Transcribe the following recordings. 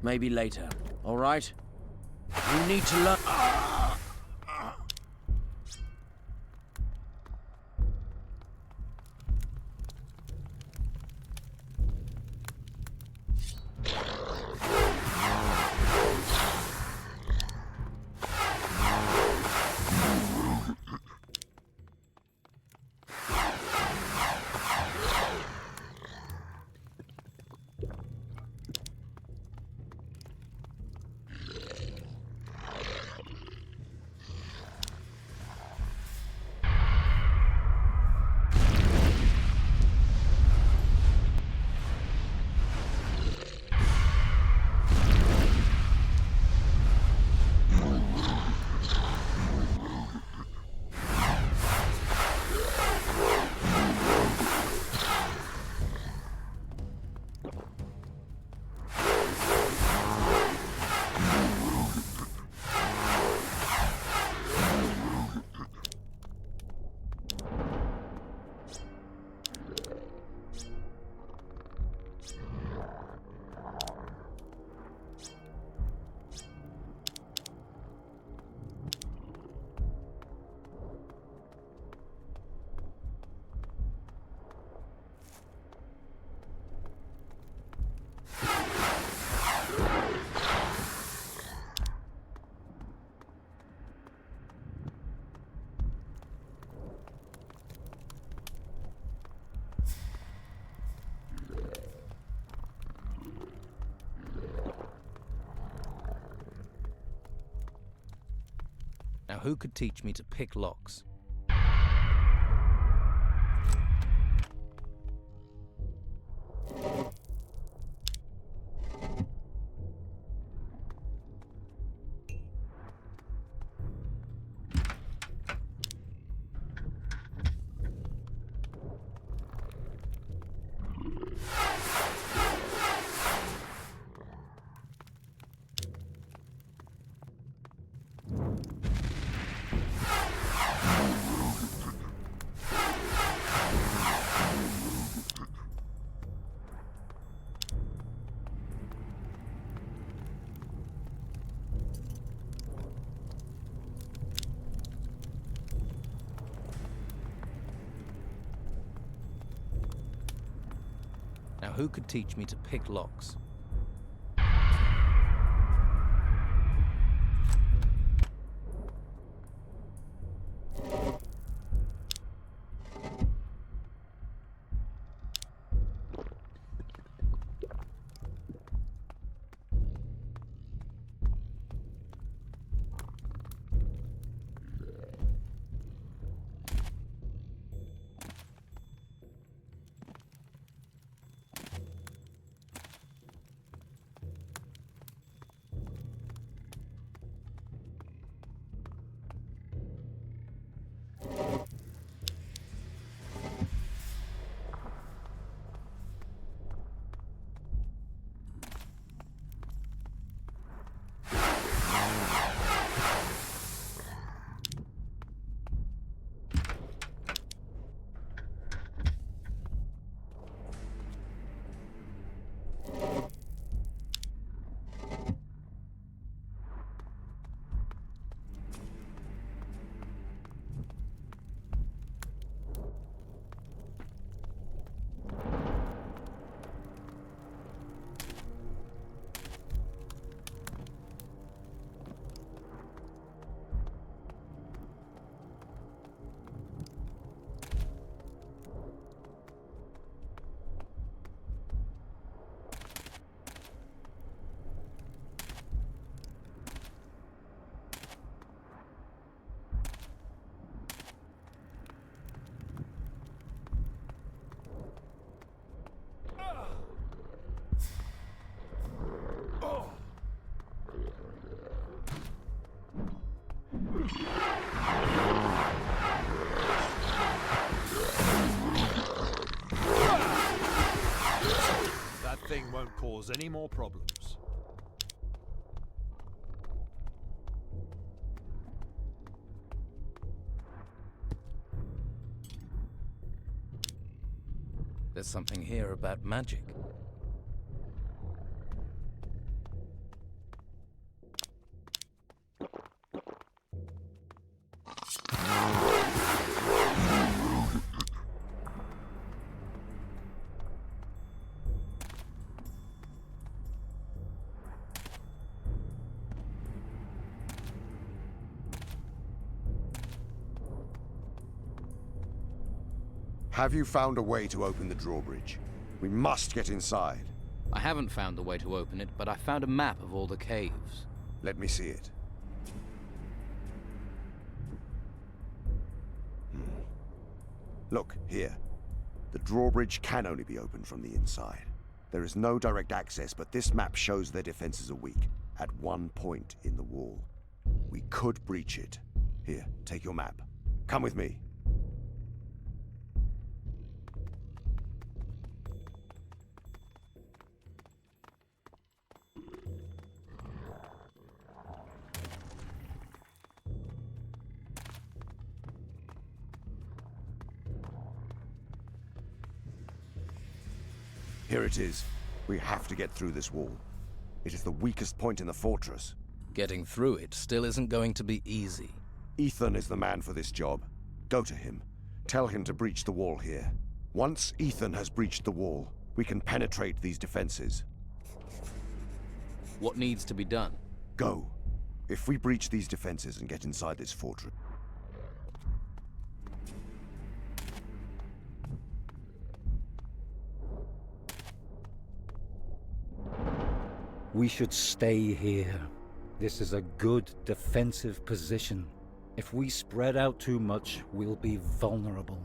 Maybe later. All right? You need to learn. Now, who could teach me to pick locks? Now, who could teach me to pick locks? That thing won't cause any more problems. There's something here about magic. Have you found a way to open the drawbridge? We must get inside. I haven't found the way to open it, but I found a map of all the caves. Let me see it. Look, here. The drawbridge can only be opened from the inside. There is no direct access, but this map shows their defenses are weak, at one point in the wall. We could breach it. Here, take your map. Come with me. Here it is. We have to get through this wall. It is the weakest point in the fortress. Getting through it still isn't going to be easy. Ethan is the man for this job. Go to him. Tell him to breach the wall here. Once Ethan has breached the wall, we can penetrate these defenses. What needs to be done? Go. If we breach these defenses and get inside this fortress... We should stay here. This is a good defensive position. If we spread out too much, we'll be vulnerable.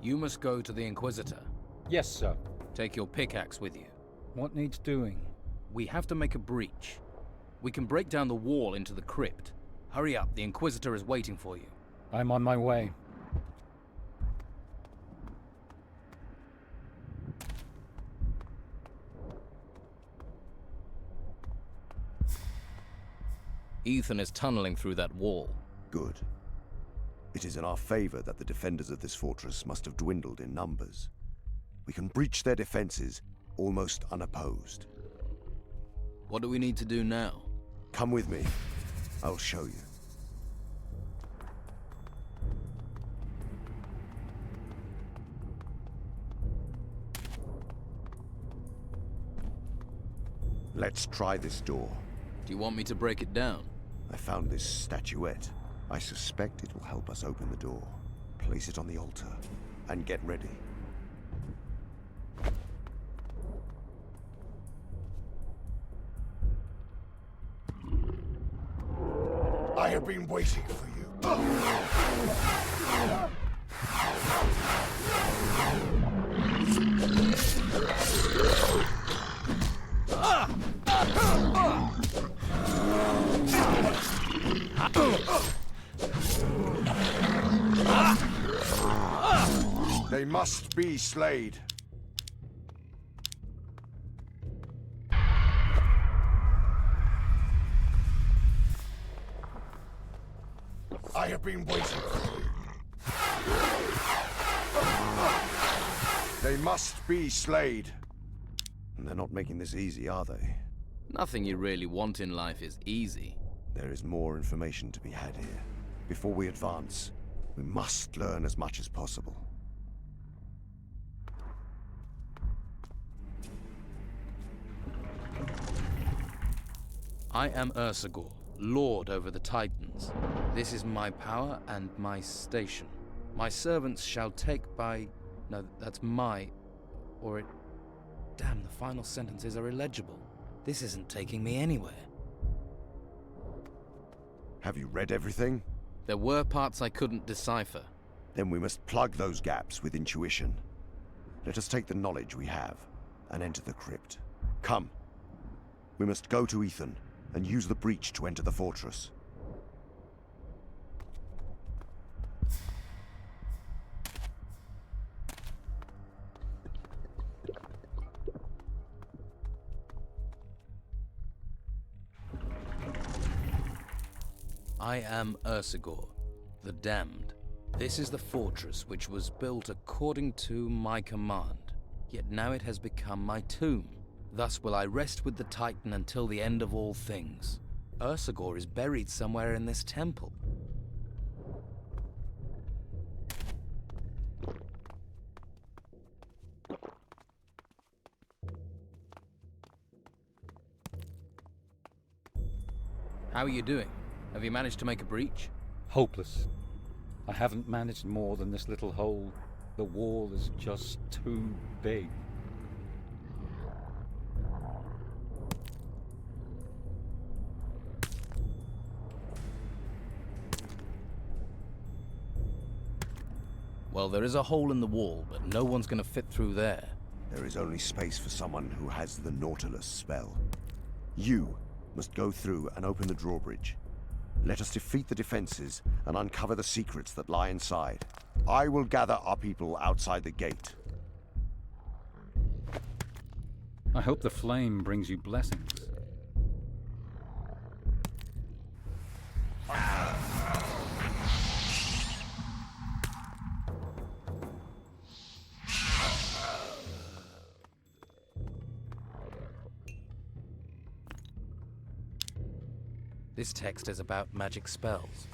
You must go to the Inquisitor. Yes, sir. Take your pickaxe with you. What needs doing? We have to make a breach. We can break down the wall into the crypt. Hurry up, the Inquisitor is waiting for you. I'm on my way. Ethan is tunneling through that wall. Good. It is in our favor that the defenders of this fortress must have dwindled in numbers. We can breach their defenses almost unopposed. What do we need to do now? Come with me. I'll show you. Let's try this door. Do you want me to break it down? I found this statuette. I suspect it will help us open the door. Place it on the altar, and get ready. I have been waiting for you. They must be slayed. I have been waiting for you. They must be slayed. They're not making this easy, are they? Nothing you really want in life is easy. There is more information to be had here. Before we advance, we must learn as much as possible. I am Ursagor, Lord over the Titans. This is my power and my station. My servants shall take by... No, that's my... Or it... Damn, the final sentences are illegible. This isn't taking me anywhere. Have you read everything? There were parts I couldn't decipher. Then we must plug those gaps with intuition. Let us take the knowledge we have and enter the crypt. Come. We must go to Ethan and use the breach to enter the fortress. I am Ursagor, the Damned. This is the fortress which was built according to my command, yet now it has become my tomb. Thus will I rest with the Titan until the end of all things. Ursagor is buried somewhere in this temple. How are you doing? Have you managed to make a breach? Hopeless. I haven't managed more than this little hole. The wall is just too big. Well, there is a hole in the wall, but no one's gonna fit through there. There is only space for someone who has the Nautilus spell. You must go through and open the drawbridge. Let us defeat the defenses and uncover the secrets that lie inside. I will gather our people outside the gate. I hope the flame brings you blessings. This text is about magic spells.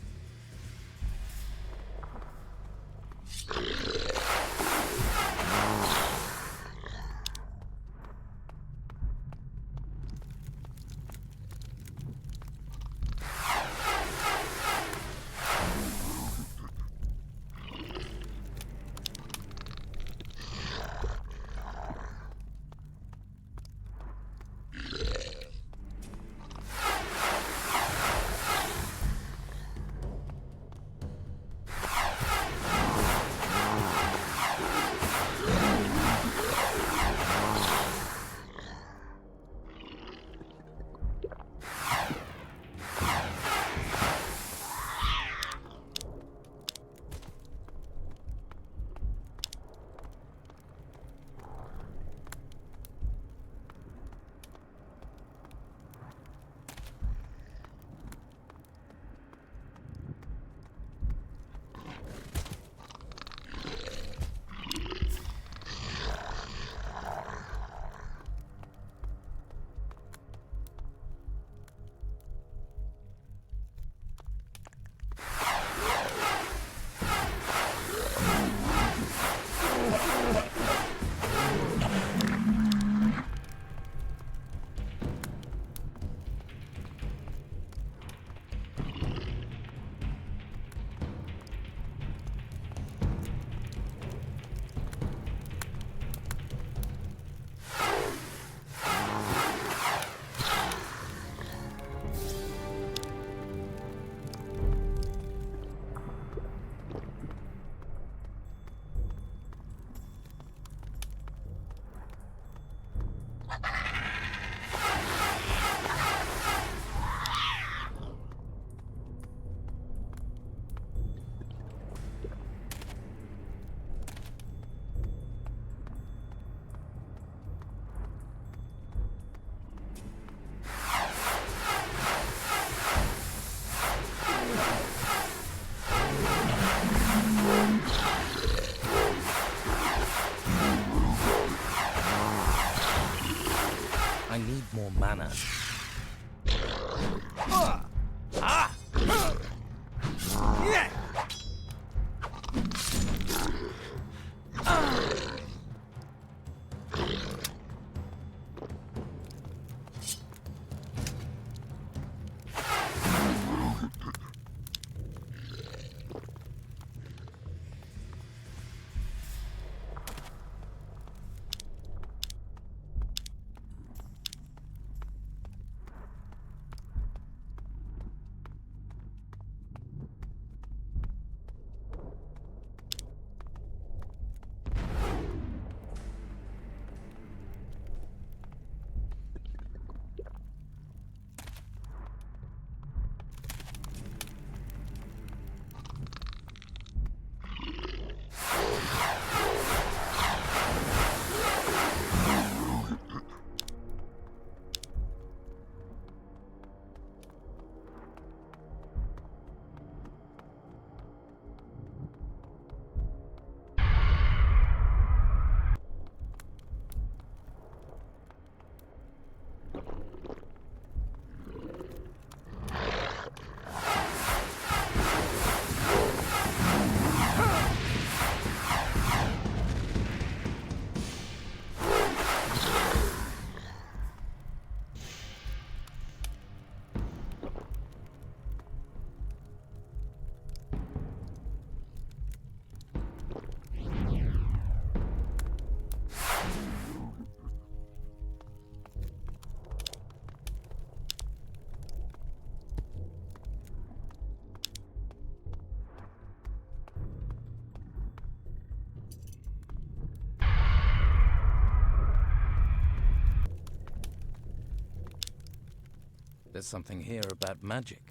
There's something here about magic.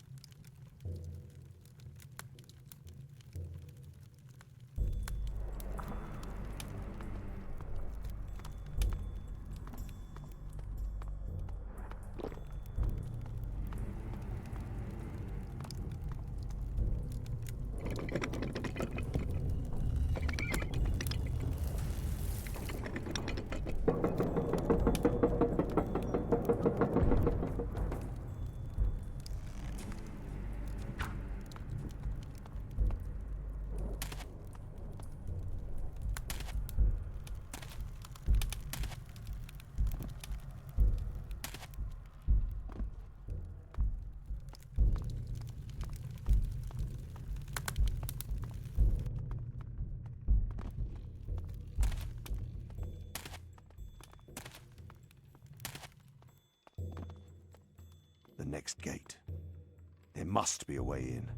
The next gate. There must be a way in.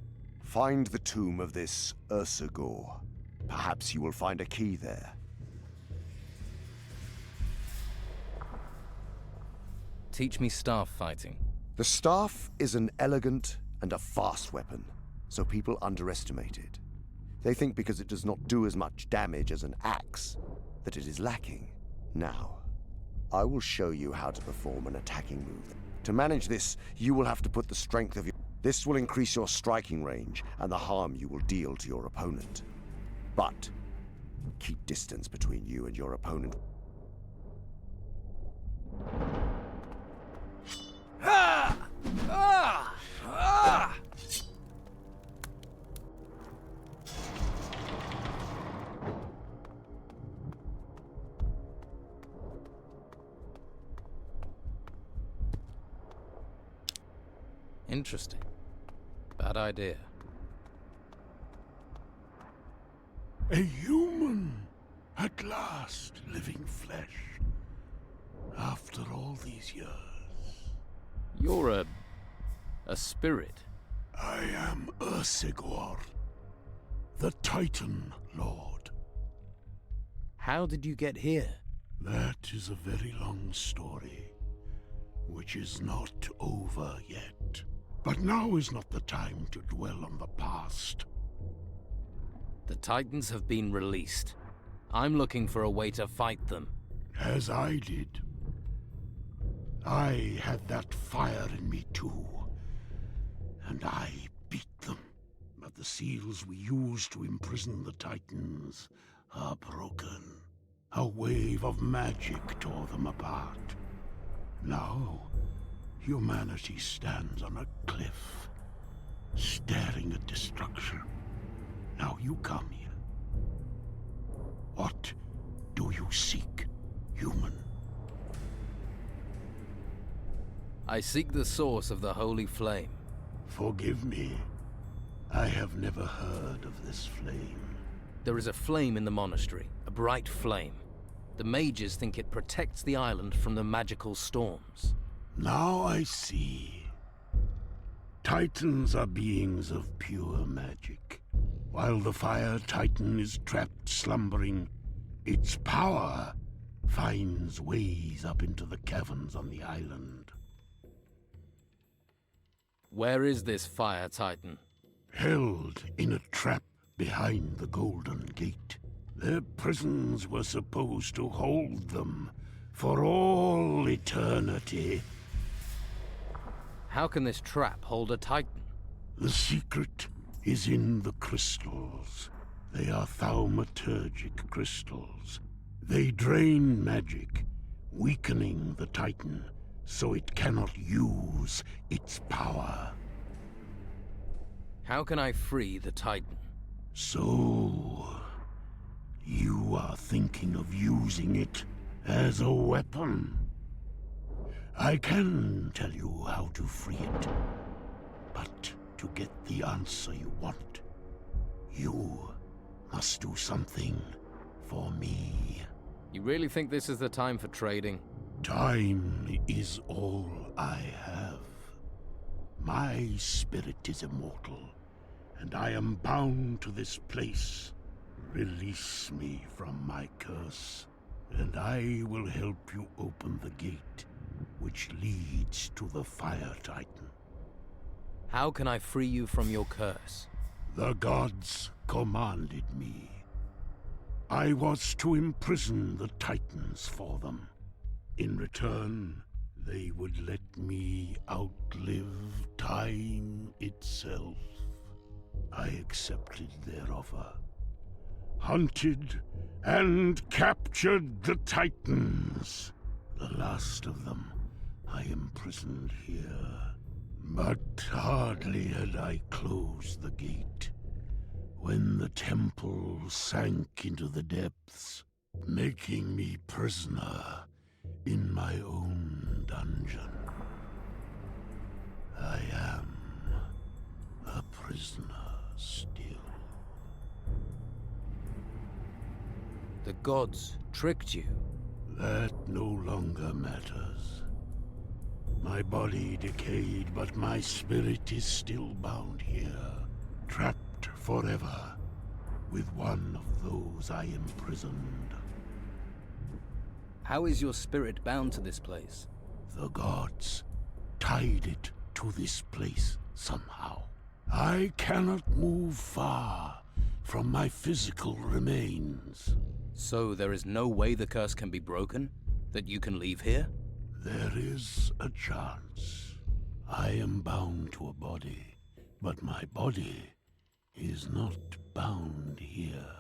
Find the tomb of this Ursagor. Perhaps you will find a key there. Teach me staff fighting. The staff is an elegant and a fast weapon, so people underestimate it. They think because it does not do as much damage as an axe, that it is lacking. Now, I will show you how to perform an attacking move. To manage this, you will have to put the strength of your... This will increase your striking range and the harm you will deal to your opponent. But keep distance between you and your opponent. Interesting. Bad idea. A human, at last, living flesh. After all these years. You're a spirit. I am Ursagor, the Titan Lord. How did you get here? That is a very long story, which is not over yet. But now is not the time to dwell on the past. The Titans have been released. I'm looking for a way to fight them. As I did. I had that fire in me too. And I beat them. But the seals we used to imprison the Titans are broken. A wave of magic tore them apart. Now, humanity stands on a cliff, staring at destruction. Now you come here. What do you seek, human? I seek the source of the holy flame. Forgive me. I have never heard of this flame. There is a flame in the monastery, a bright flame. The mages think it protects the island from the magical storms. Now I see. Titans are beings of pure magic. While the Fire Titan is trapped slumbering, its power finds ways up into the caverns on the island. Where is this Fire Titan? Held in a trap behind the Golden Gate. Their prisons were supposed to hold them for all eternity. How can this trap hold a Titan? The secret is in the crystals. They are thaumaturgic crystals. They drain magic, weakening the Titan so it cannot use its power. How can I free the Titan? So, you are thinking of using it as a weapon? I can tell you how to free it, but to get the answer you want, you must do something for me. You really think this is the time for trading? Time is all I have. My spirit is immortal, and I am bound to this place. Release me from my curse, and I will help you open the gate which leads to the Fire Titan. How can I free you from your curse? The gods commanded me. I was to imprison the Titans for them. In return, they would let me outlive time itself. I accepted their offer, hunted and captured the Titans. The last of them I imprisoned here. But hardly had I closed the gate when the temple sank into the depths, making me prisoner in my own dungeon. I am a prisoner still. The gods tricked you. That no longer matters. My body decayed, but my spirit is still bound here, trapped forever with one of those I imprisoned. How is your spirit bound to this place? The gods tied it to this place somehow. I cannot move far from my physical remains. So there is no way the curse can be broken? That you can leave here? There is a chance. I am bound to a body, but my body is not bound here.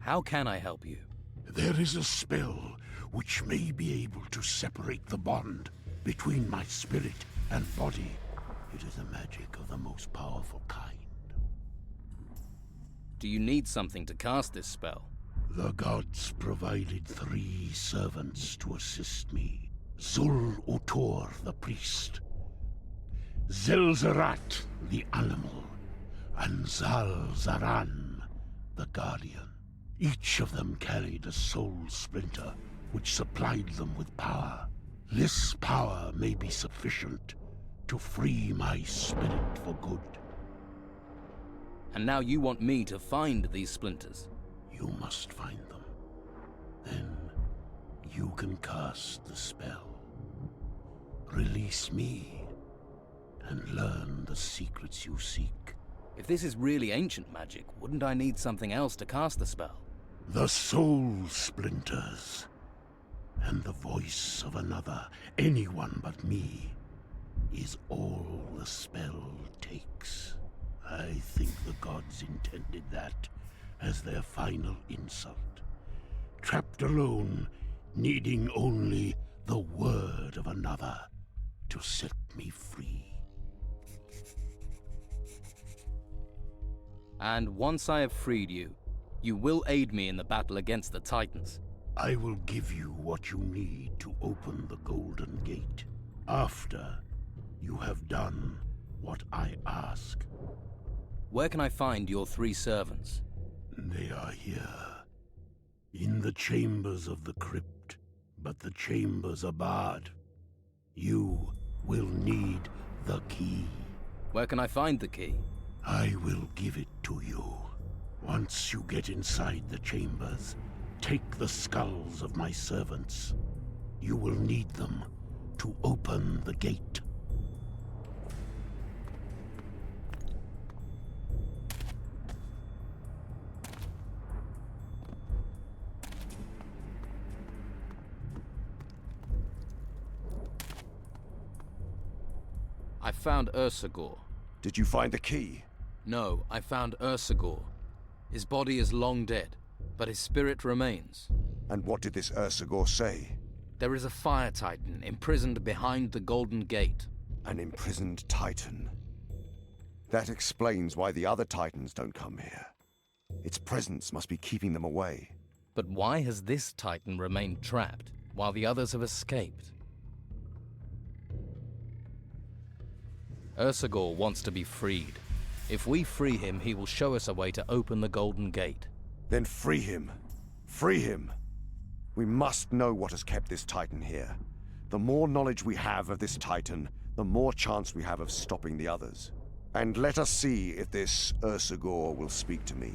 How can I help you? There is a spell which may be able to separate the bond between my spirit and body. It is a magic of the most powerful kind. Do you need something to cast this spell? The gods provided 3 servants to assist me. Zul-Utur, the priest, Zelzarat, the animal, and Zal-Zaran, the guardian. Each of them carried a soul splinter, which supplied them with power. This power may be sufficient to free my spirit for good. And now you want me to find these splinters? You must find them. Then you can cast the spell. Release me and learn the secrets you seek. If this is really ancient magic, wouldn't I need something else to cast the spell? The soul splinters. And the voice of another, anyone but me, is all the spell takes. I think the gods intended that as their final insult. Trapped alone, needing only the word of another to set me free. And once I have freed you, you will aid me in the battle against the Titans. I will give you what you need to open the Golden Gate, after you have done what I ask. Where can I find your 3 servants? They are here, in the chambers of the crypt, but the chambers are barred. You will need the key. Where can I find the key? I will give it to you. Once you get inside the chambers, take the skulls of my servants. You will need them to open the gate. I found Ursagor. Did you find the key? No, I found Ursagor. His body is long dead, but his spirit remains. And what did this Ursagor say? There is a Fire Titan imprisoned behind the Golden Gate. An imprisoned Titan. That explains why the other Titans don't come here. Its presence must be keeping them away. But why has this Titan remained trapped, while the others have escaped? Ursagor wants to be freed. If we free him, he will show us a way to open the Golden Gate. Then free him. Free him. We must know what has kept this Titan here. The more knowledge we have of this Titan, the more chance we have of stopping the others. And let us see if this Ursagor will speak to me.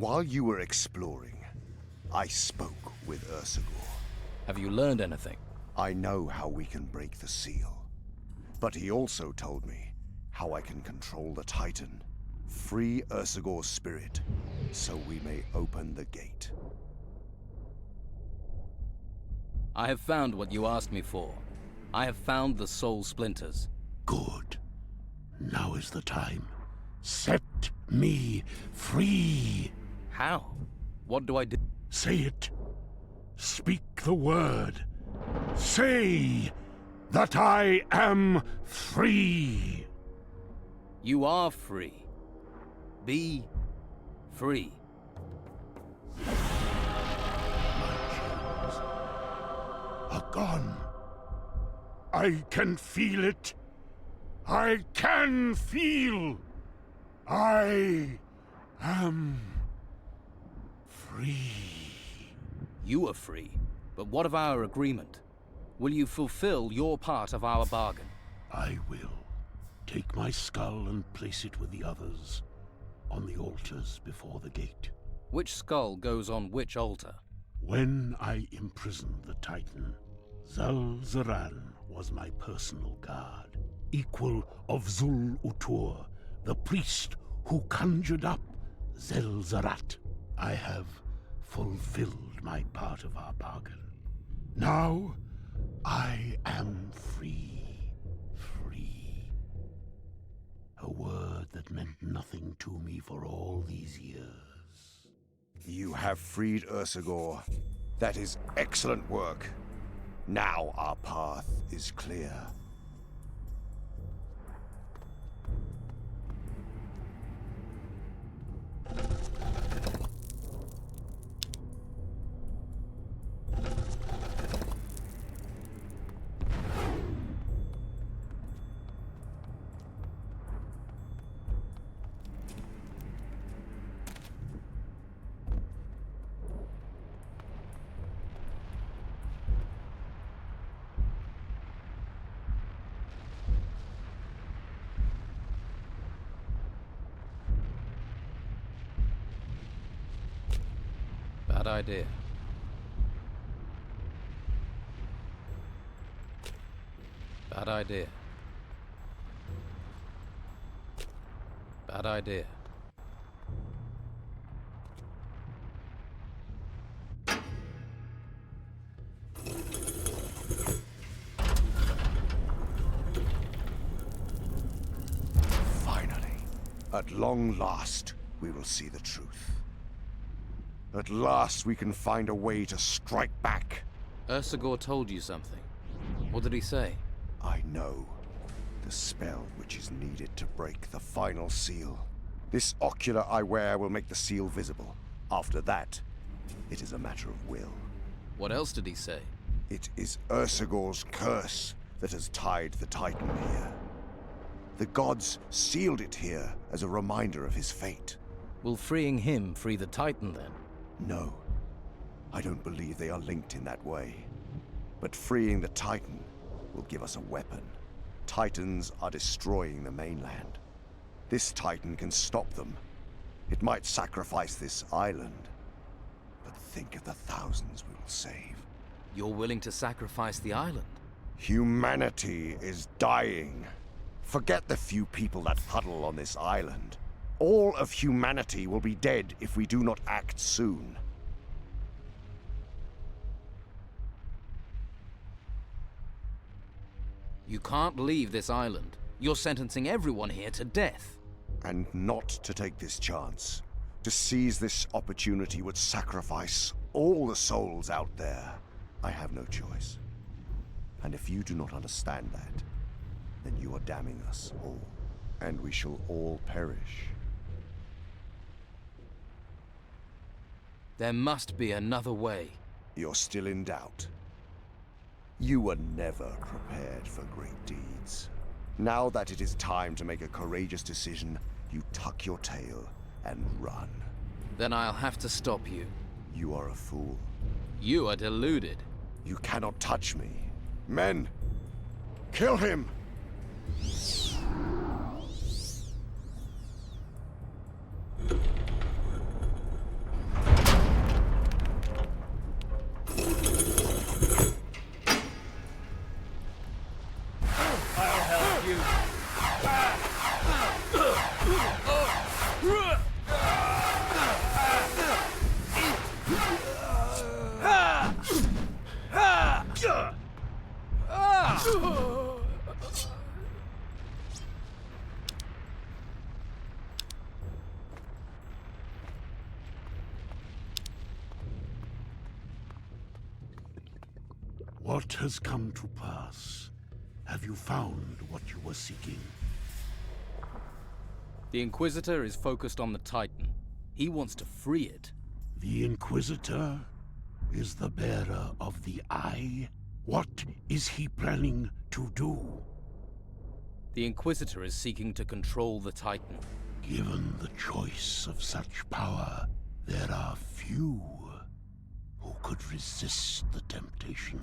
While you were exploring, I spoke with Ursagor. Have you learned anything? I know how we can break the seal. But he also told me how I can control the Titan, free Ursagor's spirit, so we may open the gate. I have found what you asked me for. I have found the soul splinters. Good. Now is the time. Set me free. How? What do I do? Say it. Speak the word. Say that I am free. You are free. Be free. A gun. I can feel it. I can feel. I am free. You are free. But what of our agreement? Will you fulfill your part of our bargain? I will. Take my skull and place it with the others on the altars before the gate. Which skull goes on which altar? When I imprisoned the Titan, Zal-Zaran was my personal guard, equal of Zul-Utur, the priest who conjured up Zel-Zarat. I have fulfilled my part of our bargain. Now, I am free. Free. A word that meant nothing to me for all these years. You have freed Ursagor. That is excellent work. Now our path is clear. Bad idea. Bad idea. Bad idea. Finally, at long last, we will see the truth. At last we can find a way to strike back. Ursagor told you something. What did he say? I know the spell which is needed to break the final seal. This ocular I wear will make the seal visible. After that, it is a matter of will. What else did he say? It is Ursagor's curse that has tied the Titan here. The gods sealed it here as a reminder of his fate. Will freeing him free the Titan then? No, I don't believe they are linked in that way. But freeing the Titan will give us a weapon. Titans are destroying the mainland. This Titan can stop them. It might sacrifice this island. But think of the thousands we will save. You're willing to sacrifice the island? Humanity is dying. Forget the few people that huddle on this island. All of humanity will be dead if we do not act soon. You can't leave this island. You're sentencing everyone here to death. And not to take this chance. To seize this opportunity would sacrifice all the souls out there. I have no choice. And if you do not understand that, then you are damning us all. And we shall all perish. There must be another way. You're still in doubt. You were never prepared for great deeds. Now that it is time to make a courageous decision, you tuck your tail and run. Then I'll have to stop you. You are a fool. You are deluded. You cannot touch me. Men, kill him! What has come to pass? Have you found what you were seeking? The Inquisitor is focused on the Titan. He wants to free it. The Inquisitor is the bearer of the Eye? What is he planning to do? The Inquisitor is seeking to control the Titan. Given the choice of such power, there are few who could resist the temptation.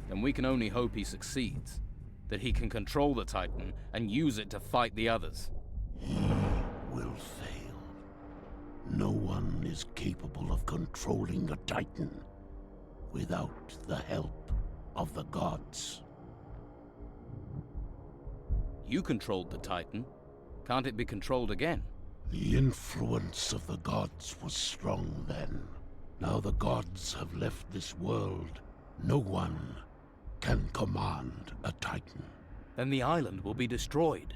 Then we can only hope he succeeds. That he can control the Titan and use it to fight the others. He will fail. No one is capable of controlling a Titan without the help of the gods. You controlled the Titan. Can't it be controlled again? The influence of the gods was strong then. Now the gods have left this world. No one can command a Titan. Then the island will be destroyed.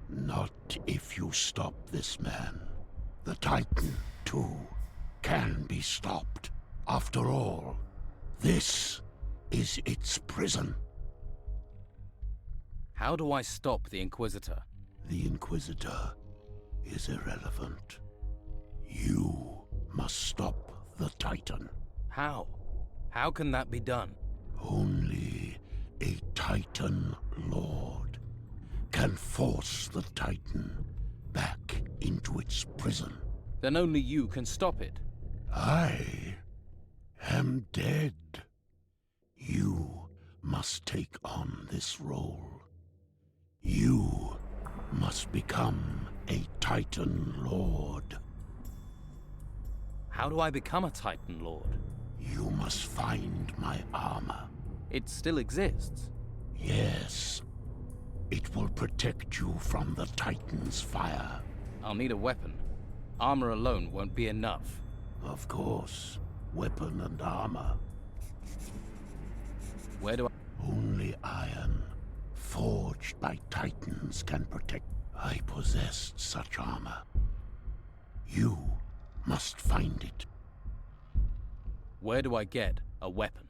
Not if you stop this man. The Titan, too, can be stopped. After all, this is its prison. How do I stop the Inquisitor? The Inquisitor is irrelevant. You must stop the Titan. How? How can that be done? Only a Titan Lord can force the Titan back into its prison. Then only you can stop it. I am dead. You must take on this role. You must become a Titan Lord. How do I become a Titan Lord? You must find my armor. It still exists. Yes. It will protect you from the Titan's fire. I'll need a weapon. Armor alone won't be enough. Of course. Weapon and armor. Where do I... Only iron, forged by Titans, can protect. I possessed such armor. You must find it. Where do I get a weapon?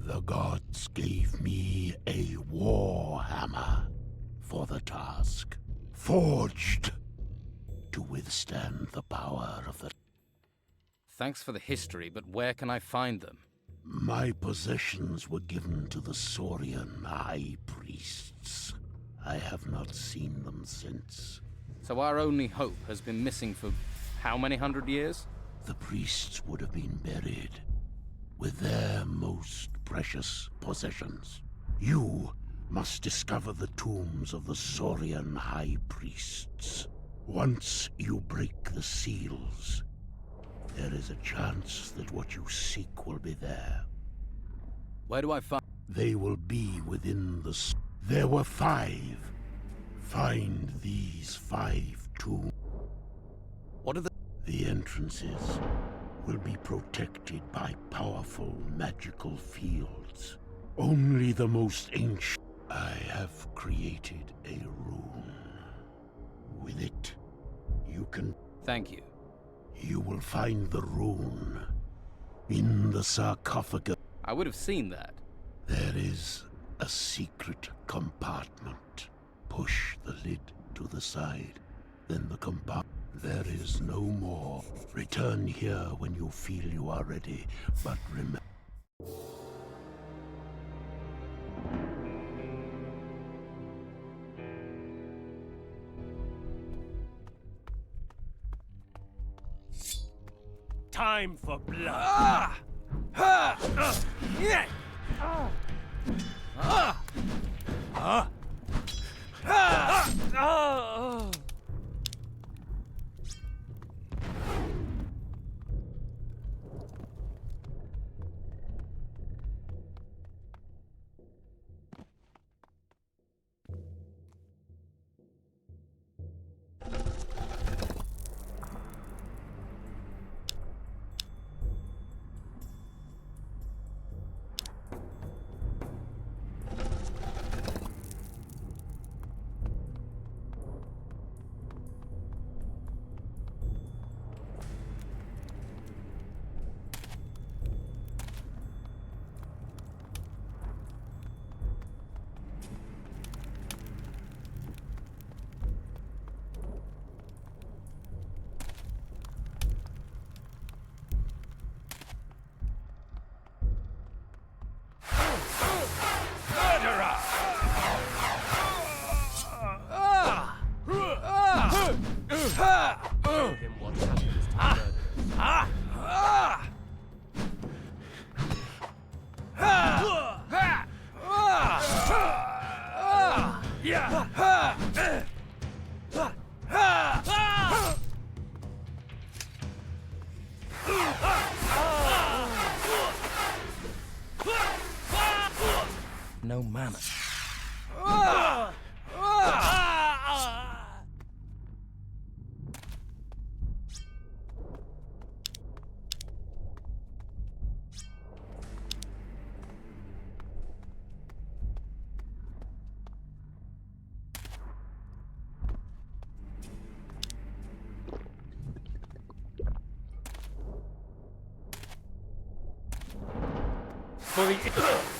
The gods gave me a war hammer for the task. Forged to withstand the power of the... Thanks for the history, but where can I find them? My possessions were given to the Saurian High Priests. I have not seen them since. So our only hope has been missing for how many 100 years? The priests would have been buried with their most precious possessions. You must discover the tombs of the Saurian High Priests. Once you break the seals, there is a chance that what you seek will be there. Where do I find... They will be within the... There were 5. Find these 5 tombs. What are the... The entrances will be protected by powerful magical fields. Only the most ancient... I have created a rune. With it, you can... Thank you. You will find the rune in the sarcophagus. I would have seen that. There is a secret compartment. Push the lid to the side, then the compartment. There is no more. Return here when you feel you are ready, but remember... Time for blood. show him what happens to murder. No manner. For the...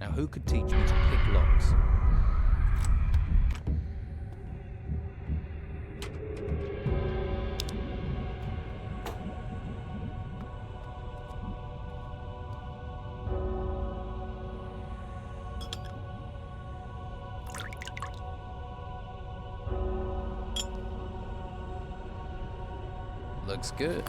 Now who could teach me to pick locks? Looks good.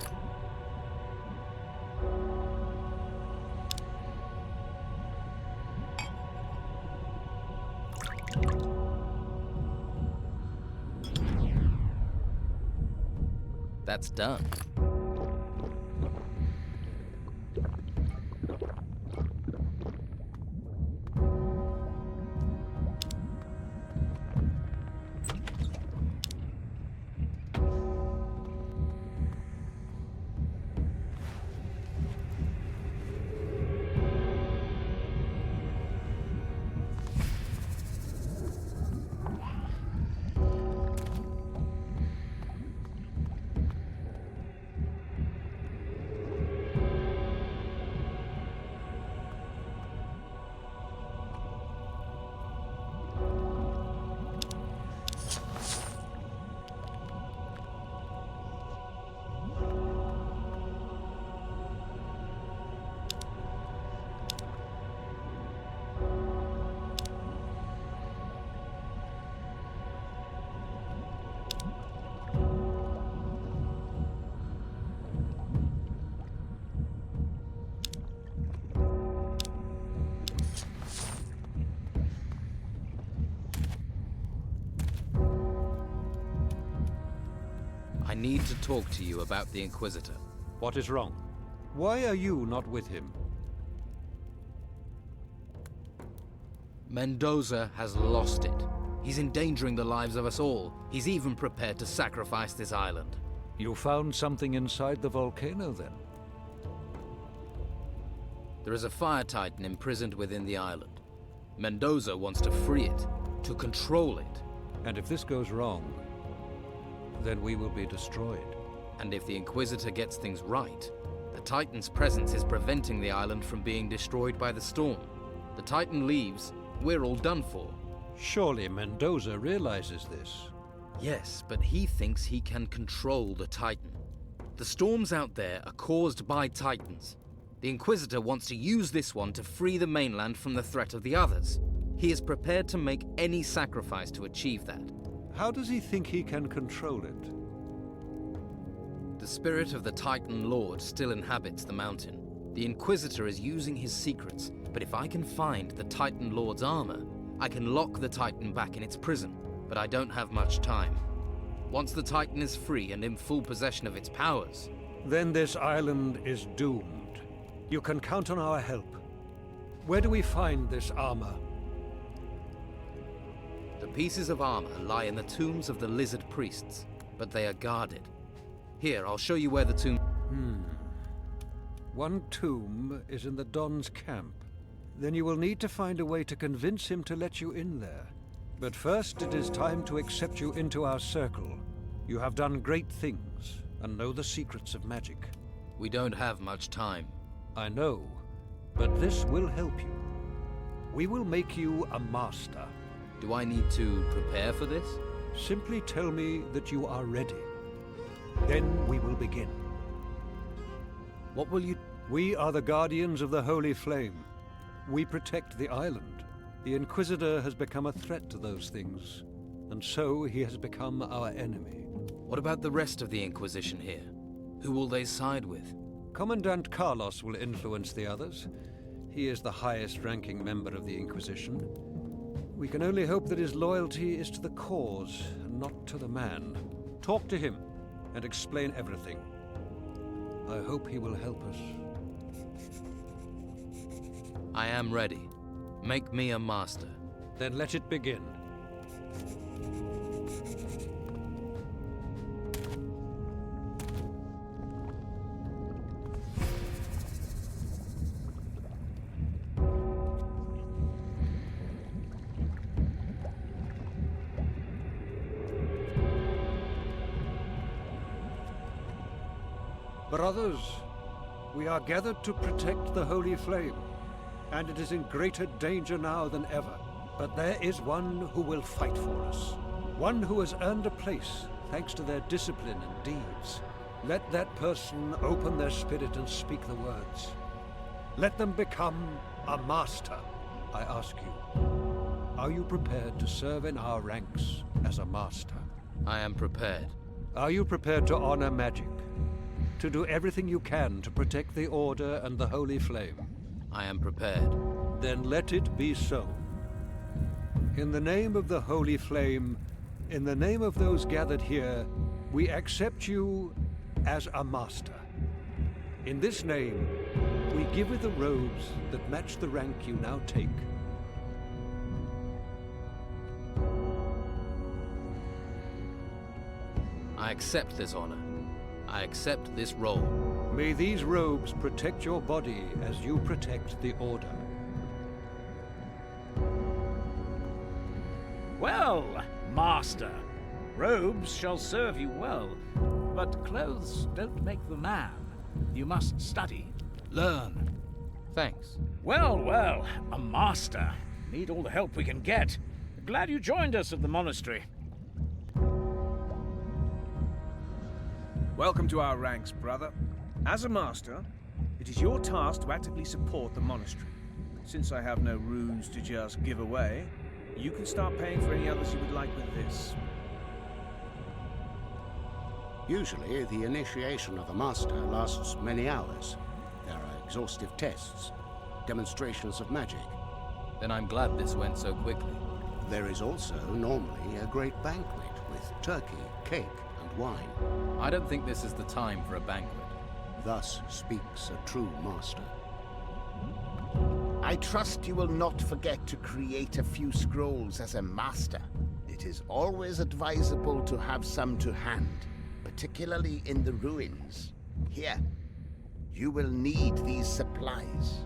That's done. I need to talk to you about the Inquisitor. What is wrong? Why are you not with him? Mendoza has lost it. He's endangering the lives of us all. He's even prepared to sacrifice this island. You found something inside the volcano, then? There is a fire titan imprisoned within the island. Mendoza wants to free it, to control it. And if this goes wrong, then we will be destroyed. And if the Inquisitor gets things right, the Titan's presence is preventing the island from being destroyed by the storm. The Titan leaves, we're all done for. Surely Mendoza realizes this. Yes, but he thinks he can control the Titan. The storms out there are caused by Titans. The Inquisitor wants to use this one to free the mainland from the threat of the others. He is prepared to make any sacrifice to achieve that. How does he think he can control it? The spirit of the Titan Lord still inhabits the mountain. The Inquisitor is using his secrets, but if I can find the Titan Lord's armor, I can lock the Titan back in its prison, but I don't have much time. Once the Titan is free and in full possession of its powers... Then this island is doomed. You can count on our help. Where do we find this armor? The pieces of armor lie in the tombs of the lizard priests, but they are guarded. Here, I'll show you where the tomb... One tomb is in the Don's camp. Then you will need to find a way to convince him to let you in there. But first, it is time to accept you into our circle. You have done great things, and know the secrets of magic. We don't have much time. I know, but this will help you. We will make you a master. Do I need to prepare for this? Simply tell me that you are ready. Then we will begin. What will you... We are the guardians of the Holy Flame. We protect the island. The Inquisitor has become a threat to those things, and so he has become our enemy. What about the rest of the Inquisition here? Who will they side with? Commandant Carlos will influence the others. He is the highest-ranking member of the Inquisition. We can only hope that his loyalty is to the cause, and not to the man. Talk to him, and explain everything. I hope he will help us. I am ready. Make me a master. Then let it begin. Brothers, we are gathered to protect the Holy Flame, and it is in greater danger now than ever. But there is one who will fight for us. One who has earned a place thanks to their discipline and deeds. Let that person open their spirit and speak the words. Let them become a master. I ask you, are you prepared to serve in our ranks as a master? I am prepared. Are you prepared to honor magic? To do everything you can to protect the Order and the Holy Flame? I am prepared. Then let it be so. In the name of the Holy Flame, in the name of those gathered here, we accept you as a master. In this name, we give you the robes that match the rank you now take. I accept this honor. I accept this role. May these robes protect your body as you protect the Order. Well, Master, robes shall serve you well, but clothes don't make the man. You must study, learn. Thanks. Well, well, a master. Need all the help we can get. Glad you joined us at the monastery. Welcome to our ranks, brother. As a master, it is your task to actively support the monastery. Since I have no runes to just give away, you can start paying for any others you would like with this. Usually, the initiation of the Master lasts many hours. There are exhaustive tests, demonstrations of magic. Then I'm glad this went so quickly. There is also normally a great banquet with turkey, cake, and wine. I don't think this is the time for a banquet. Thus speaks a true master. I trust you will not forget to create a few scrolls as a master. It is always advisable to have some to hand, particularly in the ruins. Here, you will need these supplies.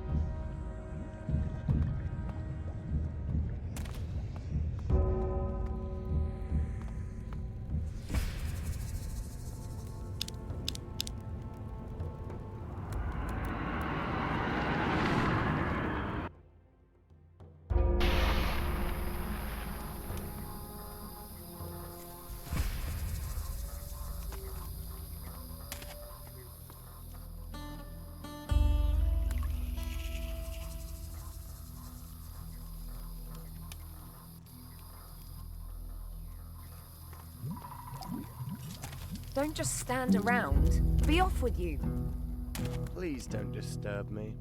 Don't just stand around. Be off with you. Please don't disturb me.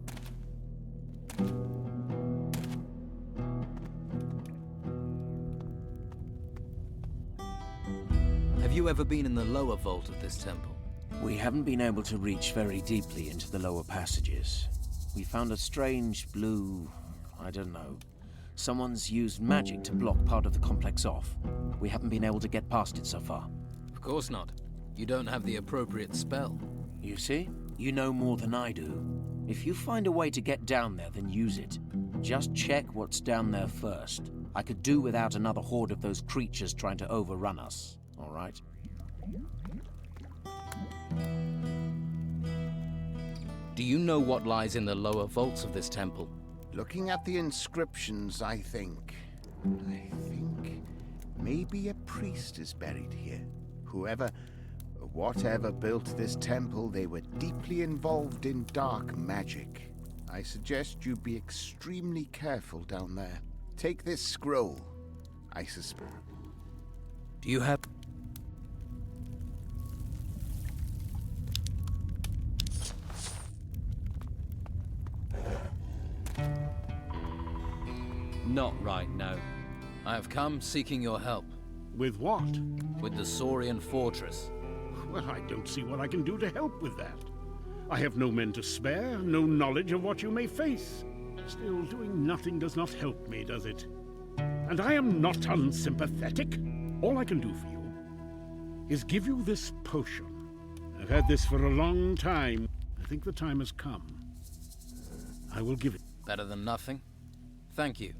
Have you ever been in the lower vault of this temple? We haven't been able to reach very deeply into the lower passages. We found a strange blue... I don't know. Someone's used magic to block part of the complex off. We haven't been able to get past it so far. Of course not. You don't have the appropriate spell. You see? You know more than I do. If you find a way to get down there, then use it. Just check what's down there first. I could do without another horde of those creatures trying to overrun us, all right? Do you know what lies in the lower vaults of this temple? Looking at the inscriptions, I think maybe a priest is buried here. Whatever built this temple, they were deeply involved in dark magic. I suggest you be extremely careful down there. Take this scroll, I suspect. Do you have... Not right now. I have come seeking your help. With what? With the Saurian fortress. Well, I don't see what I can do to help with that. I have no men to spare, no knowledge of what you may face. Still, doing nothing does not help me, does it? And I am not unsympathetic. All I can do for you is give you this potion. I've had this for a long time. I think the time has come. I will give it. Better than nothing? Thank you.